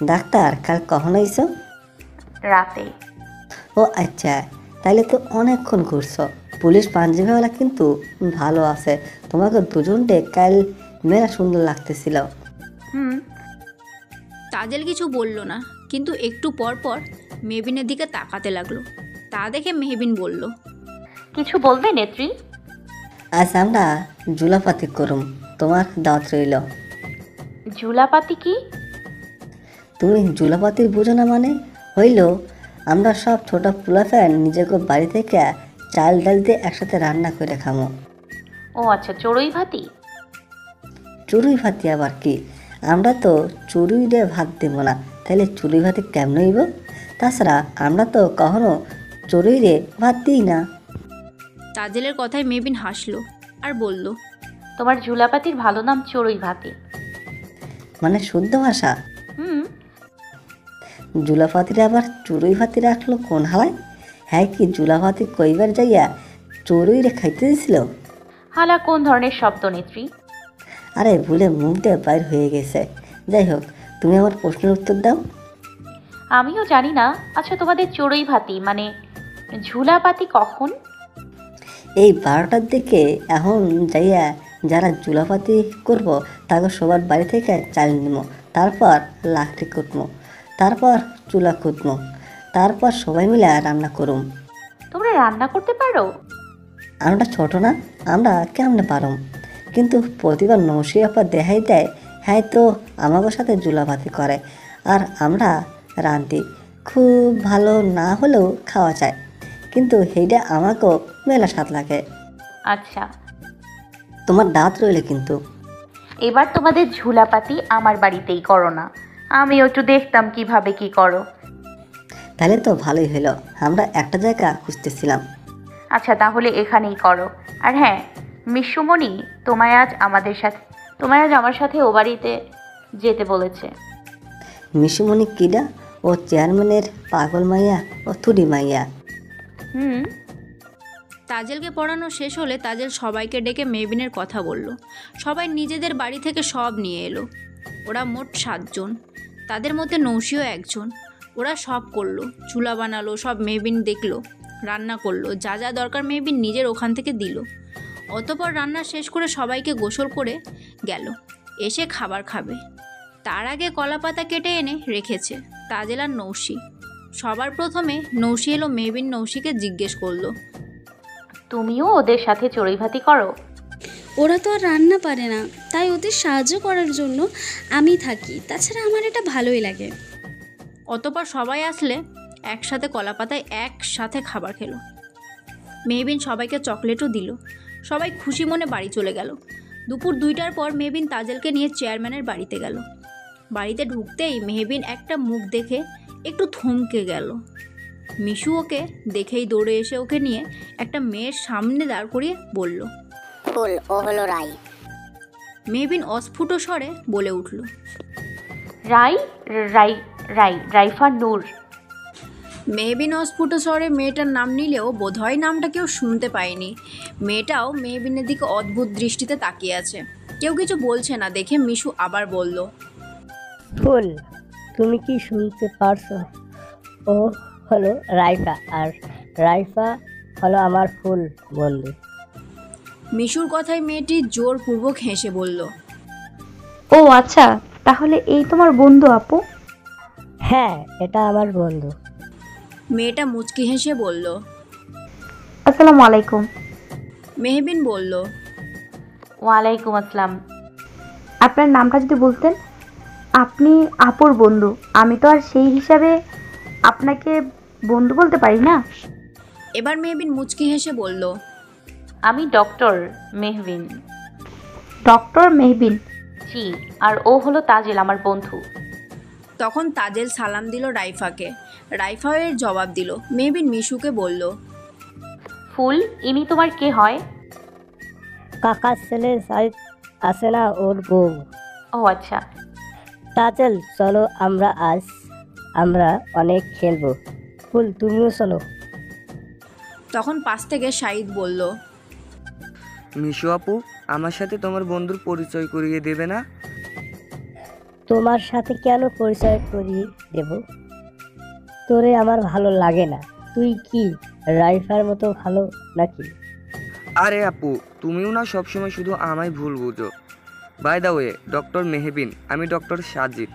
Doctor কাল কখন আইছো? রাতে। ও আচ্ছা, তাইলে তো অনেকক্ষণ ঘুরছো। পুলিশ পাঞ্জাবিওয়ালা কিন্তু ভালো আছে। তোমাকে দুজনকে কাল মেলা সুন্দর লাগতেছিল। হুম। তাজেল কিছু বলল না, কিন্তু একটু পর পর মেহবিনের দিকে তাকাতে লাগলো। তা দেখে মেহবিন বলল, কিছু বলবে নেত্রী? আজ আমরা জুলাপাতি করুম, তোমার দাওয়াত রইল। ঝুলাপাতি কি? তুমি জুলাপাতির বুঝো না মানে? হইল আমরা সব ছোট পোলাফ্যান নিজেকে বাড়ি থেকে চাল ডাল দিয়ে একসাথে রান্না করে খামো। ও আচ্ছা, চড়ুই ভাতি। চুরুই ভাতি আবার কি? আমরা তো চুরুই দিয়ে ভাত দেব না, তাহলে চুরুই ভাতি কেমন হইব? তাছাড়া আমরা তো কখনো চুরুই রে ভাত দিই না। তাজেলের কথায় মেহবিন হাসলো আর বলল, তোমার ঝুলাপাতির ভালো নাম চড়ুই ভাতি। মানে শুদ্ধ ভাষা। হুম। জুলাপাতিরা আবার চুরুই ভাতি রাখলো কোন হালায়? হ্যাঁ, কি জুলাপাতি কইবার যাইয়া চড়ুই রে খাইতে দিছিল? হালা কোন ধরনের শব্দ নেত্রী? আরে ভুলে মুখ দিয়ে বাইর হয়ে গেছে। যাই হোক, তুমি আমার প্রশ্নের উত্তর দাও। আমিও জানি না। আচ্ছা, তোমাদের চড়ুই ভাতি মানে ঝুলাপাতি কখন? এই 12টার দিকে এখন যাইয়া যারা জুলাপাতি করব তাকে সবার বাড়ি থেকে চাল নিব, তারপর লাকড়ি কুটমো, তারপর চুলা কুটমো, তারপর সবাই মিলে রান্না করুম। তোমরা রান্না করতে পারো? আমরা ছোট না, আমরা কেমনে পারম? কিন্তু প্রতিবার নৌসি আপা দেখাই দেয়, হ্যাঁ তো আমাদের সাথে জুলাপাতি করে আর আমরা রাঁধি। খুব ভালো না হলেও খাওয়া যায়, কিন্তু সেইটা আমাকেও মেলা স্বাদ লাগে। আচ্ছা, তোমার দাঁত রইলে কিন্তু। এবার তোমাদের ঝুলাপাতি আমার বাড়িতেই করো না। আমিও একটু দেখতাম কিভাবে কি করো। তাহলে তো ভালোই হলো, আমরা একটা জায়গা খুঁজতেছিলাম। আচ্ছা, তাহলে এখানেই করো। আর হ্যাঁ, মিশুমণি তোমায় আজ আমার সাথে ও বাড়িতে যেতে বলেছে। মিশুমণি কিডা? ও চেয়ারম্যানের পাগল মাইয়া ও থুডি মাইয়া? হুম। তাজেলকে পড়ানো শেষ হলে তাজেল সবাইকে ডেকে মেহবিনের কথা বলল। সবাই নিজেদের বাড়ি থেকে সব নিয়ে এলো। ওরা মোট 7 জন, তাদের মধ্যে নৌশিও একজন। ওরা সব করলো, চুলা বানালো, সব মেহবিন দেখলো, রান্না করলো, যা যা দরকার মেহবিন নিজের ওখান থেকে দিল। অতপর রান্না শেষ করে সবাইকে গোসল করে গেল, এসে খাবার খাবে। তার আগে কলা পাতা কেটে এনে রেখেছে তাজেল আর নৌশি। সবার প্রথমে নৌশি এলো, মেহবিন নৌশিকে জিজ্ঞেস করলো, তুমিও ওদের সাথে চড়ুই ভাতি করো? ওরা তো আর রান্না পারে না, তাই ওদের সাহায্য করার জন্য আমি থাকি। তাছাড়া আমার এটা ভালোই লাগে। অতপর সবাই আসলে একসাথে কলাপাতায় একসাথে খাবার খেলো। মেহবিন সবাইকে চকলেটও দিল। সবাই খুশি মনে বাড়ি চলে গেল। দুপুর 2টার পর মেহবিন তাজেলকে নিয়ে চেয়ারম্যানের বাড়িতে গেল। বাড়িতে ঢুকতেই মেহবিন একটা মুখ দেখে একটু থমকে গেল। মিশু ওকে দেখেই দৌড়ে এসে ওকে নিয়ে একটা মেয়ের সামনে দাঁড় করিয়ে বলল, ফুল, ও হলো রাই। মেহবিন অস্ফুট স্বরে বলে উঠল, রাই? রাই? রাইফা নূর। মেহবিন অস্ফুট স্বরে মেয়েটার নাম নিলেও বোধহয় নামটা কেউ শুনতে পায়নি। মেয়েটাও মেহবিনের দিকে অদ্ভুত দৃষ্টিতে তাকিয়ে আছে। কেউ কিছু বলছে না দেখে মিশু আবার বলল, ফুল, তুমি কি শুনতে পারছো? ও হলো রাইফা, আর রাইফা হলো আমার ফুল বন্ধু। মিশুর কথায় মেয়েটি জোরপূর্বক হেসে বলল, ও আচ্ছা, তাহলে এই তোমার বন্ধু আপু? হ্যাঁ, এটা আমার বন্ধু। মেয়েটা মুচকি হেসে বলল। আসসালামু আলাইকুম। মেহবিন বলল, ওয়ালাইকুম আসসালাম। আপনার নামটা যদি বলতেন। আপনি আপুর বন্ধু, আমি তো আর সেই হিসাবে আপনাকে বন্ধু বলতে পারি না। এবার মেহবিন মুচকি হেসে বলল, আমি ডক্টর মেহবিন। ডক্টর মেহবিন? জি। আর ও হলো তাজেল, আমার বন্ধু। তখন তাজেল সালাম দিল রাইফাকে। রাইফা এর জবাব দিল। মেহবিন মিশুকে বলল, ফুল, ইনি তোমার কে হয়? কাকার ছেলে সাইদ আছে না, ওর বউ। ও আচ্ছা। তাজেল, চলো আমরা অনেক খেলবো। ফুল, তুমিও চলো। তখন পাশ থেকে শাহিদ বলল, মিশু আপু, আমার সাথে তোমার বন্ধুর পরিচয় করিয়ে দেবে না? তোমার সাথে কেন পরিচয় করিয়ে দেব? তোরে আমার ভালো লাগে না। তুই কি রাইফার মতো ভালো নাকি? আরে আপু, তুমিও না সবসময় শুধু আমায় ভুল বুঝো। By the way, doctor Mehbin, আমি ডক্টর সাজিদ।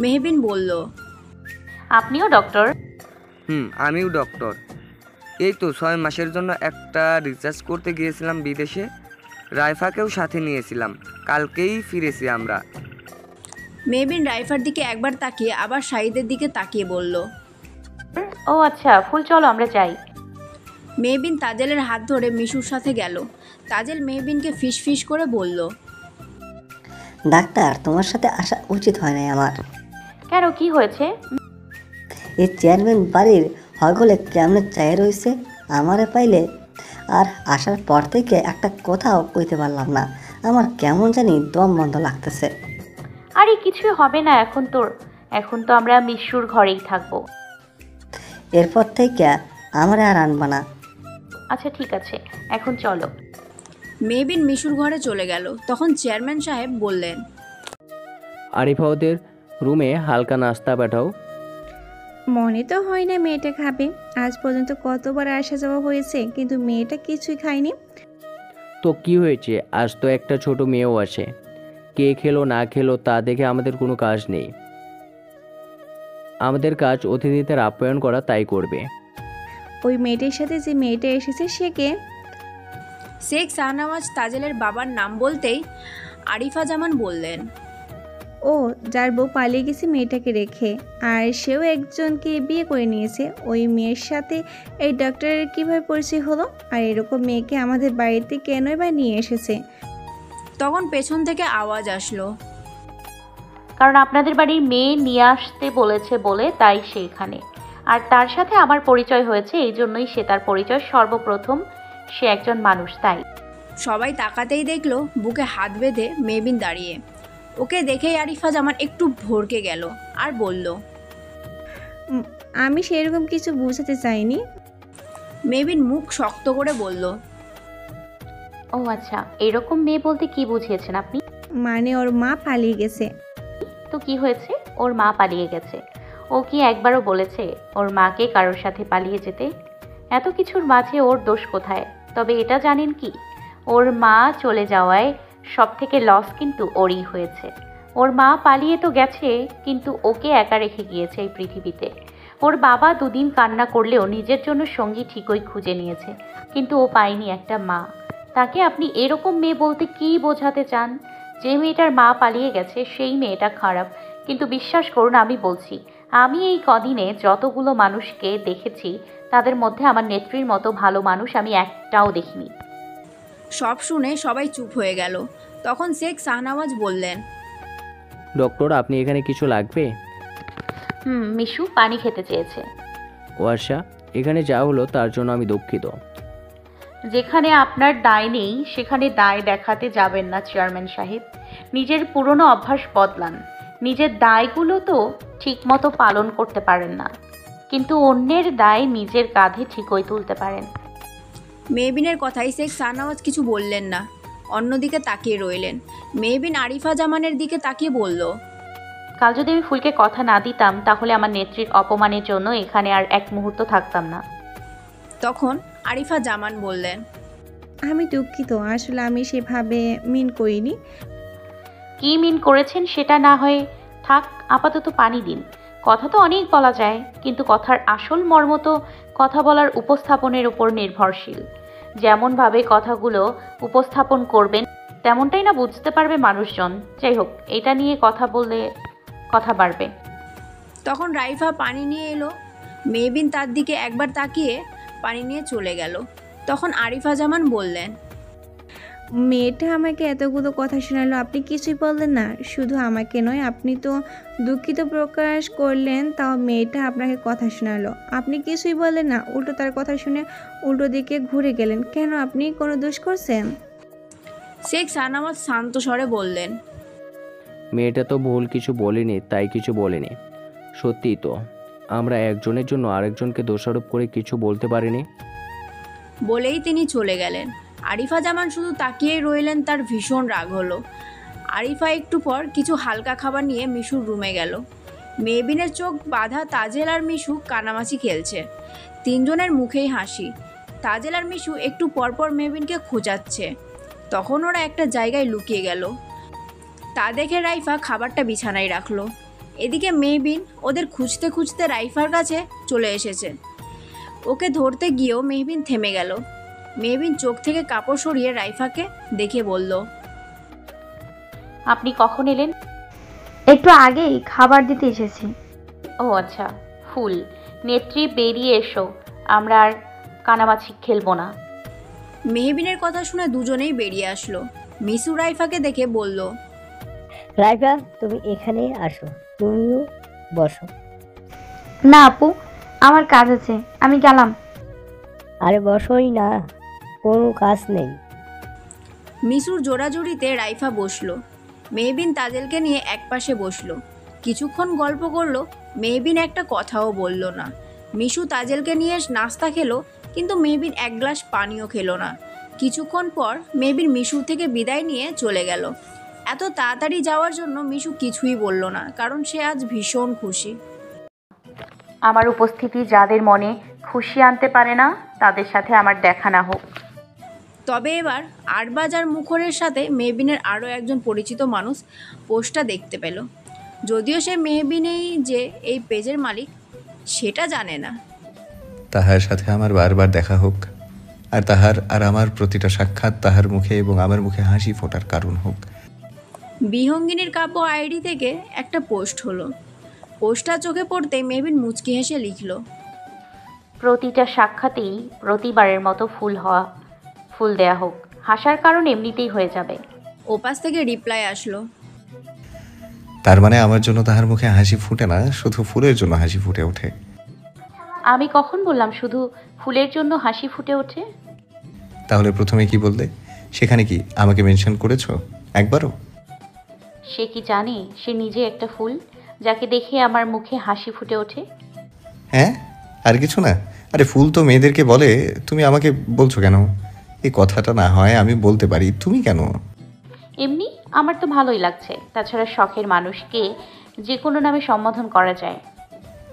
মেহবিন বলল, আপনিও ডক্টর? আমিও ডক্টর। এই তো 6 মাসের জন্য একটা রিসার্চ করতে গিয়েছিলাম বিদেশে। রাইফাকেও সাথে নিয়েছিলাম, কালকেই ফিরেছি আমরা। মেহবিন রাইফার দিকে একবার তাকিয়ে আবার শাহিদের দিকে তাকিয়ে বলল। ও আচ্ছা, ফুল চলো আমরা যাই। মেহবিন তাজেলের হাত ধরে মিশুর সাথে গেল। তাজেল মেহবিনকে ফিস ফিস করে বলল, ডাক্তার, তোমার সাথে আসা উচিত হয় নাই আমার। কেন, কি হয়েছে? এই চেয়ারম্যান বাড়ির হগলে কেমনে চাই রয়েছে আমারে পাইলে, আর আসার পর থেকে একটা কথাও কইতে পারলাম না। আমার কেমন জানি দম বন্ধ লাগতেছে। আরে কিছুই হবে না, এখন তো আমরা মিশুর ঘরেই থাকবো। এরপর থেকে আমারে আর আনবা না। আচ্ছা ঠিক আছে, এখন চলো। মেহবিন মিশুর ঘরে চলে গেল। তখন চেয়ারম্যান সাহেব বললেন, আরিফা, ওদের রুমে হালকা নাস্তা পাঠাও। মনে তো হয় না মেয়েটা খাবে। আজ পর্যন্ত কতবার আসা যাওয়া হয়েছে, কিন্তু মেয়েটা কিছুই খায়নি। তো কি হয়েছে, আজ তো একটা ছোট মেয়েও আছে। কে খেলো না খেলো তা দেখে আমাদের কোনো কাজ নেই। আমাদের কাজ অতিথিদের আপ্যায়ন করা, তাই করবে। ওই মেয়েটির সাথে যে মেয়েটা এসেছে সে কে? শেখ শাহনওয়াজ তাজেলের বাবার নাম বলতেই আরিফা জামান বললেন, ও, যার বউ পালিয়ে গেছে মেয়েটাকে রেখে, আর সেও একজনকে বিয়ে করে নিয়েছে। ওই মেয়ের সাথে এই ডক্টরের কীভাবে পরিচয় হলো? আর এরকম মেয়েকে আমাদের বাড়িতে কেনই বা নিয়ে এসেছে? তখন পেছন থেকে আওয়াজ আসলো, কারণ আপনাদের বাড়ির মেয়ে নিয়ে আসতে বলেছে বলে তাই সে এখানে। আর তার সাথে আমার পরিচয় হয়েছে, এই জন্যই সে তার পরিচয় সর্বপ্রথম। সে একজন মানুষ, তাই। সবাই তাকাতেই দেখলো বুকে হাত বেঁধে মেহবিন দাঁড়িয়ে। ওকে দেখেই আরিফা জামান একটু ভড়কে গেল আর বলল, আমি সেরকম কিছু বোঝাতে চাইনি। মেহবিন মুখ শক্ত করে বলল, ও আচ্ছা, এরকম মেয়ে বলতে কি বুঝিয়েছেন আপনি? মানে ওর মা পালিয়ে গেছে। তো কি হয়েছে? ওর মা পালিয়ে গেছে। ও কি একবারও বলেছে ওর মাকে কারোর সাথে পালিয়ে যেতে? এত কিছুর মাঝে ওর দোষ কোথায়? তবে এটা জানেন কি, ওর মা চলে যাওয়ায় সব থেকে লস কিন্তু ওরই হয়েছে। ওর মা পালিয়ে তো গেছে, কিন্তু ওকে একা রেখে গিয়েছে এই পৃথিবীতে। ওর বাবা দুদিন কান্না করলেও নিজের জন্য সঙ্গী ঠিকই খুঁজে নিয়েছে, কিন্তু ও পায়নি একটা মা। তাকে আপনি এরকম মেয়ে বলতে কি বোঝাতে চান? যে মেয়েটার মা পালিয়ে গেছে সেই মেয়েটা খারাপ, কিন্তু বিশ্বাস করুন আমি বলছি, আমি এই কদিনে যতগুলো মানুষকে দেখেছি তাদের মধ্যে আমার নেত্রীর মতো ভালো মানুষ আমি একটাও দেখিনি। সব শুনে সবাই চুপ হয়ে গেল। তখন শেখ শাহনওয়াজ বললেন, ডক্টর, আপনি এখানে কিছু লাগবে? মিশু পানি খেতে চেয়েছে। ও আচ্ছা, এখানে যা হলো তার জন্য আমি দুঃখিত। যেখানে আপনার দায় নেই সেখানে দায় দেখাতে যাবেন না চেয়ারম্যান সাহেব। নিজের পুরনো অভ্যাস বদলান। নিজের দায়গুলো তো ঠিকমতো পালন করতে পারেন না, কিন্তু অন্যের দায় নিজের কাঁধে ঠিকই তুলতে পারেন। মেহবিনের কথাই শেখ শাহনওয়াজ কিছু বললেন না, অন্যদিকে তাকিয়ে রইলেন। মেহবিন আরিফা জামানের দিকে তাকিয়ে বলল, কাল যদি আমি ফুলকে কথা না দিতাম তাহলে আমার নেত্রীর অপমানের জন্য এখানে আর এক মুহূর্ত থাকতাম না। তখন আরিফা জামান বললেন, আমি দুঃখিত, আসলে আমি সেভাবে মিন করিনি। কি মিন করেছেন সেটা না হয়ে থাক, আপাতত পানি দিন। কথা তো অনেক বলা যায়, কিন্তু কথার আসল মর্ম তো কথা বলার উপস্থাপনের উপর নির্ভরশীল। যেমনভাবে কথাগুলো উপস্থাপন করবেন তেমনটাই না বুঝতে পারবে মানুষজন। যাই হোক, এটা নিয়ে কথা বললে কথা বাড়বে। তখন রাইফা পানি নিয়ে এলো। মেহবিন তার দিকে একবার তাকিয়ে পানি নিয়ে চলে গেল। তখন আরিফা জামান বললেন, মেয়েটা আমাকে এতগুলো কথা শোনালো, আপনি কিছুই বললেন না। শুধু আমাকে নয়, আপনি তো দুঃখিত প্রকাশ করলেন, তাও মেয়েটা আপনাকে কথা শোনালো, আপনি কিছুই বললেন না। উল্টো তার কথা শুনে উল্টো দিকে ঘুরে গেলেন কেন? আপনি কোনো দোষ করছেন? শেখ শাহনওয়াজ শান্ত স্বরে বললেন, মেয়েটা তো ভুল কিছু বলেনি, তাই কিছু বলেনি। সত্যিই তো, আমরা একজনের জন্য আরেকজনকে দোষারোপ করে কিছু বলতে পারিনি। বলেই তিনি চলে গেলেন। আরিফা জামান শুধু তাকিয়েই রইলেন, তার ভীষণ রাগ হলো। আরিফা একটু পর কিছু হালকা খাবার নিয়ে মিশুর রুমে গেল। মেহবিনের চোখ বাঁধা তাজেল আর মিশু কানামাছি খেলছে। তিনজনের মুখেই হাসি। তাজেল আর মিশু একটু পরপর মেহবিনকে খোঁজাচ্ছে। তখন ওরা একটা জায়গায় লুকিয়ে গেল। তা দেখে রাইফা খাবারটা বিছানায় রাখলো। এদিকে মেহবিন ওদের খুঁজতে খুঁজতে রাইফার কাছে চলে এসেছে। ওকে ধরতে গিয়েও মেহবিন থেমে গেল। মেহবিন চোখ থেকে কাপড় সরিয়ে রাইফাকে দেখে বলল, আপনি কখন এলেন? একটু আগেই খাবার দিতে এসেছি। ও আচ্ছা, ফুল নেত্রী বেরিয়ে এসো, আমরা আর কানামাছি খেলবো না। মেহবিনের কথা শুনে দুজনেই বেরিয়ে আসলো। মিশু রাইফাকে দেখে বলল, রাইফা তুমি এখানে আসো, তুমিও বসো। না আপু, আমার কাজ আছে, আমি গেলাম। আরে বসোই না, কোনো কাজ নেই। মিশুর জোড়াজুড়িতে রাইফা বসলো। মেহবিন তাজেলকে নিয়ে একপাশে বসলো। কিছুক্ষণ গল্প করলো। মেহবিন একটা কথাও বলল না। মিশু তাজেলকে নিয়ে নাস্তা খেলো, কিন্তু মেহবিন এক গ্লাস পানিও খেলো না। কিছুক্ষণ পর মেহবিন মিশুর থেকে বিদায় নিয়ে চলে গেল। এত তাড়াতাড়ি যাওয়ার জন্য মিশু কিছুই বলল না, কারণ সে আজ ভীষণ খুশি। আমার উপস্থিতি যাদের মনে খুশি আনতে পারে না, তাদের সাথে আমার দেখা না হোক। তবে এবার আরবাজ আর মুখরের সাথে মেহবিনের আরও একজন পরিচিত মানুষ পোস্টটা দেখতে পেল। যদিও সে মেহবিনেই যে এই পেজের মালিক সেটা জানে না। তাহার সাথে আমার বারবার দেখা হোক, আর তাহার আর আমার প্রতিটা সাক্ষাৎ তাহার মুখে এবং আমার মুখে হাসি ফোটার কারণ হোক। বিহঙ্গিনীর কাব্য আইডি থেকে একটা পোস্ট হলো। পোস্টটা চোখে পড়তে মেহবিন মুচকি হেসে লিখল, প্রতিটা সাক্ষাতেই প্রতিবারের মতো ফুল দেয়া হোক। হাসার কারণ এমনিতেই হয়ে যাবে। ওপাশ থেকে রিপ্লাই আসলো, তার মানে আমার জন্য তাহার মুখে হাসি ফুটে না, শুধু ফুলের জন্য হাসি ফুটে ওঠে। আমি কখন বললাম শুধু ফুলের জন্য হাসি ফুটে ওঠে? তাহলে প্রথমে কি বললে? সেখানে কি আমাকে মেনশন করেছো একবারও? সে কি জানে সে নিজে একটা ফুল, যাকে দেখে আমার মুখে হাসি ফুটে ওঠে? হ্যাঁ, আর কিছু না। আরে ফুল তো মেয়েদেরকে বলে, তুমি আমাকে বলছো কেন? এই কথাটা না হয় আমি বলতে পারি, তুমি কেন? এমনি আমার তো ভালোই লাগছে। তাছাড়া শখের মানুষকে যে কোনো নামে সম্বোধন করা যায়।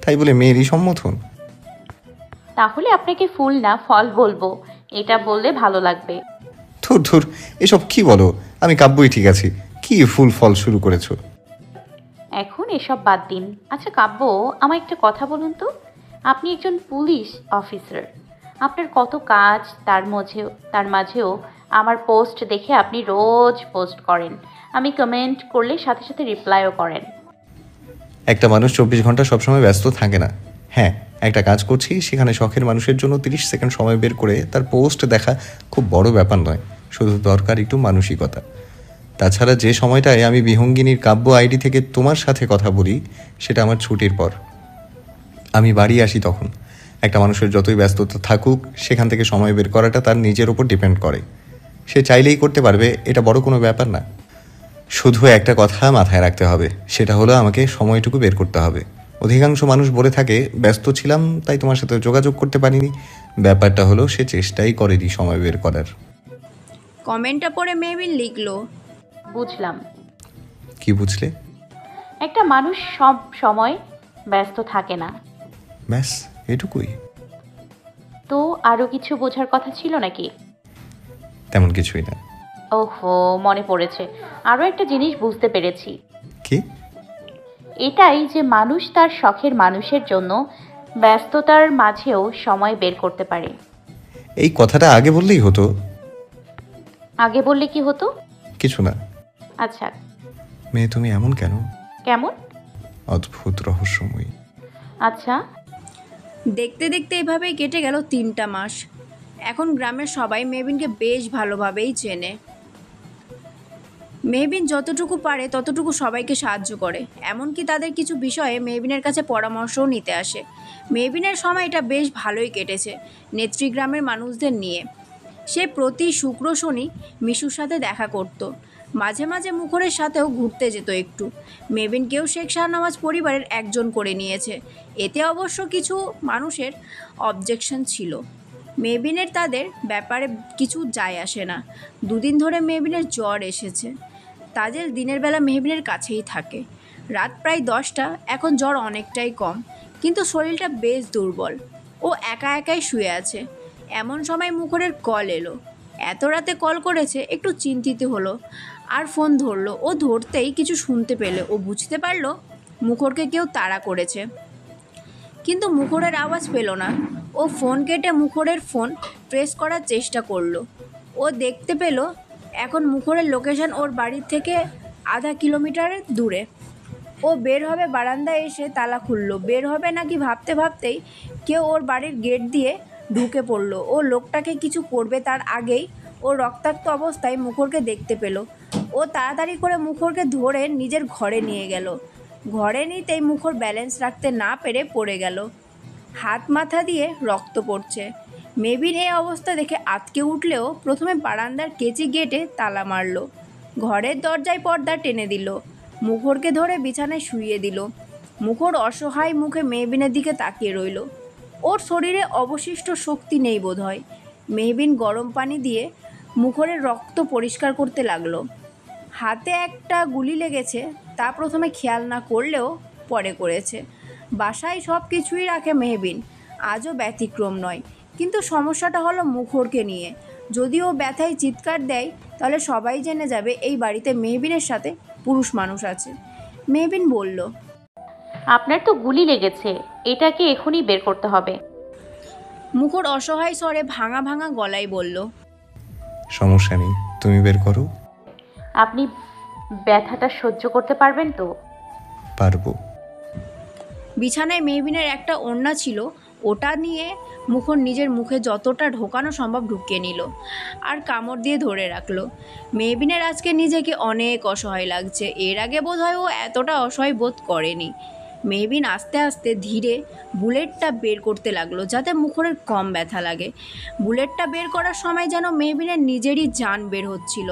তাই বলে মেয়েরই সম্বোধন? তাহলে আপনাকে ফুল না ফল বলবো, এটা বললে ভালো লাগবে। ধুর ধুর, এসব কি বলো? আমি কাব্যই ঠিক আছি, কি ফুল ফল শুরু করেছো? এখন এসব বাদ দিন। আচ্ছা কাব্য, আমার একটা কথা বলুন তো। আপনি একজন পুলিশ অফিসার, আপনার কত কাজ, তার মাঝেও আমার পোস্ট দেখে আপনি রোজ পোস্ট করেন। আমি কমেন্ট করলে সাথে সাথে রিপ্লাইও করেন। একটা মানুষ 24 ঘন্টা সবসময় ব্যস্ত থাকে না। হ্যাঁ, একটা কাজ করছি, সেখানে শখের মানুষের জন্য 30 সেকেন্ড সময় বের করে তার পোস্ট দেখা খুব বড় ব্যাপার নয়, শুধু দরকার একটু মানসিকতা। তাছাড়া যে সময়টায় আমি বিহঙ্গিনীর কাব্য আইডি থেকে তোমার সাথে কথা বলি, সেটা আমার ছুটির পর। আমি বাড়ি আসি তখন। একটা মানুষের যতই ব্যস্ততা থাকুক, সেখান থেকে সময় বের করাটা তার নিজের ওপর ডিপেন্ড করে। সে চাইলেই করতে পারবে, এটা বড় কোনো ব্যাপার না। শুধু একটা কথা মাথায় রাখতে হবে, সেটা হলো আমাকে সময়টুকু বের করতে হবে। অধিকাংশ মানুষ বলে থাকে ব্যস্ত ছিলাম তাই তোমার সাথে যোগাযোগ করতে পারিনি। ব্যাপারটা হলো সে চেষ্টাই করেনি সময় বের করার। কমেন্টটা পড়ে মেহবিন লিখলো, বুঝলাম। কি বুঝলে? একটা মানুষ সব সময় ব্যস্ত থাকে না। ব্যাস এটুকুই? তো আরও কিছু বোঝার কথা ছিল নাকি? তেমন কিছুই না। ওহো, মনে পড়েছে, আরও একটা জিনিস বুঝতে পেরেছি। কি? এটাই যে মানুষ তার শখের মানুষের জন্য ব্যস্ততার মাঝেও সময় বের করতে পারে। এই কথাটা আগে বললেই হতো। আগে বললে কি হতো? কিছু না। আচ্ছা। মেয়ে তুমি এমন কেন? কেমন? অদ্ভুত রহস্যময়ী। আচ্ছা। দেখতে দেখতে এভাবেই কেটে গেল 3টা মাস। এখন গ্রামের সবাই মেহবিনকে বেশ ভালোভাবেই চেনে। মেহবিন যতটুকু পারে ততটুকু সবাইকে সাহায্য করে, এমনকি তাদের কিছু বিষয়ে মেহবিনের কাছে পরামর্শও নিতে আসে। মেহবিনের সময়টা বেশ ভালোই কেটেছে নেত্রী গ্রামের মানুষদের নিয়ে। সে প্রতি শুক্র শনি মিশুর সাথে দেখা করত, মাঝে মাঝে মুখরের সাথেও ঘুরতে যেত একটু। মেহবিনকেও শেখ শাহনওয়াজ পরিবারের একজন করে নিয়েছে। এতে অবশ্য কিছু মানুষের অবজেকশন ছিল। মেবিনের তাদের ব্যাপারে কিছু যায় আসে না। দুদিন ধরে মেবিনের জ্বর এসেছে। তাজেল দিনের বেলা মেহবিনের কাছেই থাকে। রাত প্রায় 10টা, এখন জ্বর অনেকটাই কম, কিন্তু শরীরটা বেশ দুর্বল। ও একা একাই শুয়ে আছে। এমন সময় মুখরের কল এলো। এত রাতে কল করেছে, একটু চিন্তিত হলো আর ফোন ধরলো। ও ধরতেই কিছু শুনতে পেলে ও বুঝতে পারলো মুখরকে কেউ তাড়া করেছে, কিন্তু মুখরের আওয়াজ পেল না। ও ফোন কেটে মুখরের ফোন ট্রেস করার চেষ্টা করলো। ও দেখতে পেল এখন মুখরের লোকেশন ওর বাড়ির থেকে আধা কিলোমিটারের দূরে। ও বের হবে, বারান্দায় এসে তালা খুললো। বের হবে নাকি ভাবতে ভাবতেই কেউ ওর বাড়ির গেট দিয়ে ঢুকে পড়লো। ও লোকটাকে কিছু করবে তার আগেই ও রক্তাক্ত অবস্থায় মুখরকে দেখতে পেল। ও তাড়াতাড়ি করে মুখরকে ধরে নিজের ঘরে নিয়ে গেল। ঘরে নিতেই মুখর ব্যালেন্স রাখতে না পেরে পড়ে গেল। হাত মাথা দিয়ে রক্ত পড়ছে। মেবিন এই অবস্থা দেখে আতকে উঠলেও প্রথমে বারান্দার কেচি গেটে তালা মারল। ঘরের দরজায় পর্দা টেনে দিল। মুখরকে ধরে বিছানায় শুইয়ে দিল। মুখর অসহায় মুখে মেহবিনের দিকে তাকিয়ে রইল। ওর শরীরে অবশিষ্ট শক্তি নেই বোধহয়। মেহবিন গরম পানি দিয়ে মুখরের রক্ত পরিষ্কার করতে লাগলো। হাতে একটা গুলি লেগেছে, তা প্রথমে খেয়াল না করলেও পরে করেছে। বাসায় সব কিছুই রাখে মেহবিন, আজও ব্যতিক্রম নয়। কিন্তু সমস্যাটা হলো মুখরকে নিয়ে। যদি ও ব্যথায় চিৎকার দেয় তাহলে সবাই জেনে যাবে এই বাড়িতে মেহবিনের সাথে পুরুষ মানুষ আছে। মেহবিন বলল, আপনার তো গুলি লেগেছে, এটাকে এখনই বের করতে হবে। মুখর অসহায় স্বরে ভাঙা ভাঙা গলায় বলল, সমস্যা নেই, তুমি বের করো। আপনি ব্যথাটা সহ্য করতে পারবেন তো? পারবো। বিছানায় মেহবিনের একটা ওড়না ছিল, ওটা নিয়ে মুখর নিজের মুখে যতটা ঢোকানো সম্ভব ঢুকিয়ে নিল আর কামড় দিয়ে ধরে রাখলো। মেহবিনের আজকে নিজেকে অনেক অসহায় লাগছে। এর আগে বোধহয় ও এতটা অসহায় বোধ করেনি। মেহবিন আস্তে আস্তে ধীরে বুলেটটা বের করতে লাগলো যাতে মুখরের কম ব্যথা লাগে। বুলেটটা বের করার সময় যেন মেহবিনের নিজেরই জান বের হচ্ছিল।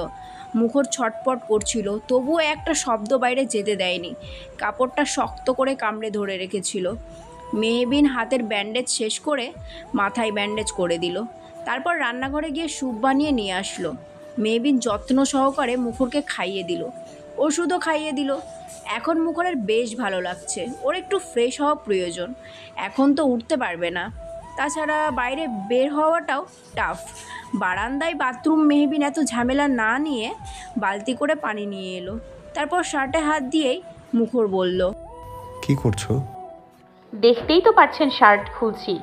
মুখর ছটপট করছিল, তবুও একটা শব্দ বাইরে যেতে দেয়নি। কাপড়টা শক্ত করে কামড়ে ধরে রেখেছিল। মেহবিন হাতের ব্যান্ডেজ শেষ করে মাথায় ব্যান্ডেজ করে দিল। তারপর রান্নাঘরে গিয়ে স্যুপ বানিয়ে নিয়ে আসলো। মেহবিন যত্ন সহকারে মুখরকে খাইয়ে দিল, ওষুধও খাইয়ে দিল। এখন মুখরের বেশ ভালো লাগছে। ওর একটু ফ্রেশ হওয়া প্রয়োজন। এখন তো উঠতে পারবে না, তাছাড়া বাইরে বের হওয়াটাও টাফ। বারান্দায় বাথরুম। মেহবিন এত ঝামেলা না নিয়ে বালতি করে পানি নিয়ে এলো। তারপর শার্টে হাত দিয়েই মুখর বলল, কি করছো? দেখতেই তো পাচ্ছেন শার্ট খুলছি।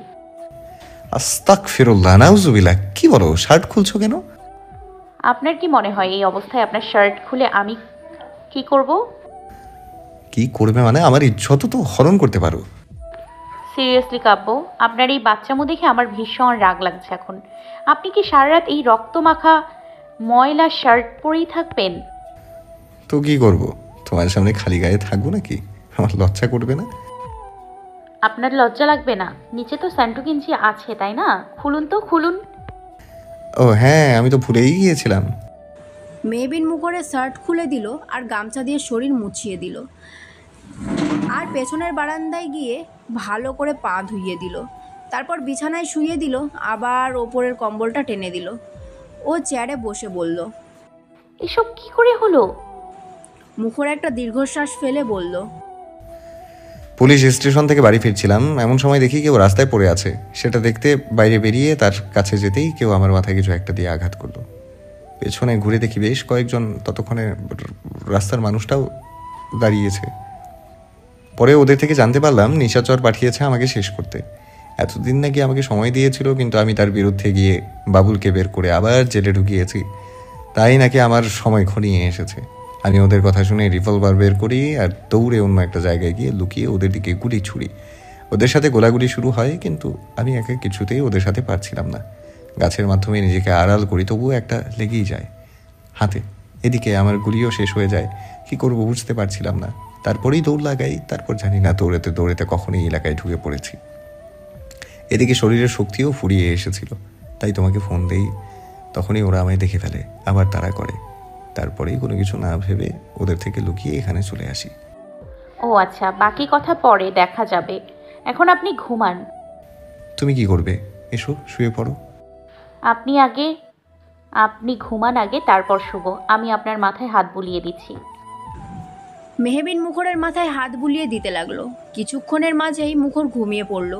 আস্তাগফিরুল্লাহ, নাউজুবিল্লাহ, কি বলো? শার্ট খুলছো কেন? আপনার কি মনে হয় এই অবস্থায় আপনার শার্ট খুলে আমি কি করব? কি করবে মানে? আমার ইজ্জত তো হরণ করতে পারো। সিরিয়াসলি কাব্য, আপনার এই বাচ্চামো দেখে আমার ভীষণ রাগ লাগছে এখন। আপনি কি সারা রাত এই রক্তমাখা ময়লা শার্ট পরেই থাকবেন? তো কি করব? তোমার সামনে খালি গায়ে থাকবো নাকি? আমার লজ্জা করবে না? আপনার লজ্জা লাগবে না? নিচে তো স্যান্টু গেঞ্জি আছে, তাই না? খুলুন তো, খুলুন। ও হ্যাঁ, আমি তো ভুলেই গিয়েছিলাম। মেহবিন মুখরের শার্ট খুলে দিল আর গামছা দিয়ে শরীর মুছিয়ে দিল, আর পেছনের বারান্দায় গিয়ে ভালো করে পা ধুইয়ে দিল। তারপর বিছানায় শুইয়ে দিল, আবার ওপরের কম্বলটা টেনে দিল। ও চেয়ারে বসে বলল, এসব কি করে হলো? মুখর একটা দীর্ঘশ্বাস ফেলে বলল, পুলিশ স্টেশন থেকে বাড়ি ফিরছিলাম, এমন সময় দেখি কেউ রাস্তায় পড়ে আছে। সেটা দেখতে বাইরে বেরিয়ে তার কাছে যেতেই কেউ আমার মাথায় কিছু একটা দিয়ে আঘাত করলো। পেছনে ঘুরে দেখি বেশ কয়েকজন, ততক্ষণে রাস্তার মানুষটাও দাঁড়িয়েছে। পরে ওদের থেকে জানতে পারলাম নিশাচর পাঠিয়েছে আমাকে শেষ করতে। এতদিন নাকি আমাকে সময় দিয়েছিল, কিন্তু আমি তার বিরুদ্ধে গিয়ে বাবুলকে বের করে আবার জেলে ঢুকিয়েছি। তাই নাকি আমার সময় ঘনিয়ে এসেছে। আমি ওদের কথা শুনে রিভলভার বের করি আর দৌড়ে অন্য একটা জায়গায় গিয়ে লুকিয়ে ওদের দিকে গুলি ছুড়ি। ওদের সাথে গোলাগুলি শুরু হয়, কিন্তু আমি একা কিছুতেই ওদের সাথে পারছিলাম না। গাছের মাধ্যমে নিজেকে আড়াল করি, তবুও একটা লেগেই যায় হাতে। এদিকে আমার গুলিও শেষ হয়ে যায়। কি করব বুঝতে পারছিলাম না। তারপরেই দৌড় লাগাই। তারপর জানি না দৌড়াতে দৌড়াতে কখনই এলাকায় ঢুকে পড়েছি। এদিকে শরীরের শক্তিও ফুরিয়ে এসেছিল। তাই তোমাকে ফোন দেই, তখনই ওরা আমায় দেখে ফেলে, আবার তাড়া করে। তারপরেই কোনো কিছু না ভেবে ওদের থেকে লুকিয়ে এখানে চলে আসি। ও আচ্ছা, বাকি কথা পরে দেখা যাবে, এখন আপনি ঘুমান। তুমি কি করবে? এসো, শুয়ে পড়ো। আপনি ঘুমান আগে, তারপর শুভ। আমি আপনার মাথায় হাত বুলিয়ে দিচ্ছি। মেহবিন মুখরের মাথায় হাত বুলিয়ে দিতে লাগলো। কিছুক্ষণের মাঝেই মুখর ঘুমিয়ে পড়ল।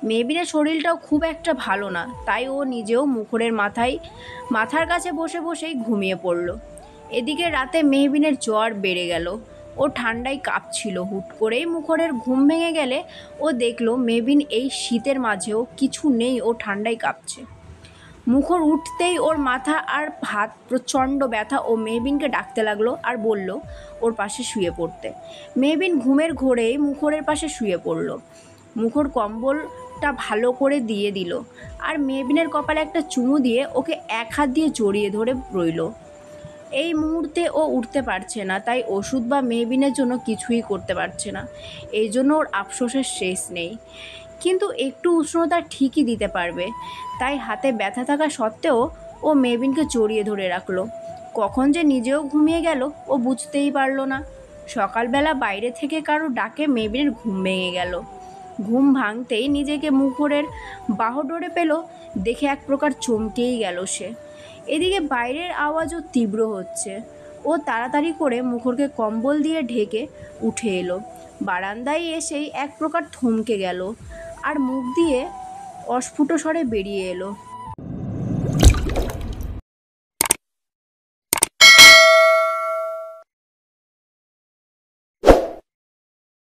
মেহবিনের শরীরটাও খুব একটা ভালো না, তাই ও নিজেও মুখরের মাথার কাছে বসে বসেই ঘুমিয়ে পড়ল। এদিকে রাতে মেহবিনের জ্বর বেড়ে গেল। ও ঠান্ডায় কাঁপছিল। হুট করেই মুখরের ঘুম ভেঙে গেলে ও দেখলো মেহবিন এই শীতের মাঝেও কিছু নেই, ও ঠান্ডায় কাঁপছে। মুখর উঠতেই ওর মাথা আর হাত প্রচণ্ড ব্যথা। ও মেহবিনকে ডাকতে লাগলো আর বলল ওর পাশে শুয়ে পড়তে। মেহবিন ঘুমের ঘোরেই মুখরের পাশে শুয়ে পড়ল। মুখর কম্বলটা ভালো করে দিয়ে দিল আর মেহবিনের কপালে একটা চুমু দিয়ে ওকে এক হাত দিয়ে জড়িয়ে ধরে রইল। এই মুহূর্তে ও উঠতে পারছে না, তাই ওষুধ বা মেহবিনের জন্য কিছুই করতে পারছে না। এই জন্য ওর আফসোসের শেষ নেই, কিন্তু একটু উষ্ণতা ঠিকই দিতে পারবে। তাই হাতে ব্যথা থাকা সত্ত্বেও ও মেহবিনকে জড়িয়ে ধরে রাখলো। কখন যে নিজেও ঘুমিয়ে গেল ও বুঝতেই পারল না। সকালবেলা বাইরে থেকে কারো ডাকে মেহবিনের ঘুম ভেঙে গেল। ঘুম ভাঙতেই নিজেকে মুখরের বাহুডোরে পেল, দেখে এক প্রকার চমকেই গেল সে। এদিকে বাইরের আওয়াজও তীব্র হচ্ছে। ও তাড়াতাড়ি করে মুখরকে কম্বল দিয়ে ঢেকে উঠে এলো। বারান্দায় এসেই এক প্রকার থমকে গেল আর মুখ দিয়ে অস্ফুট স্বরে বেরিয়ে এলো,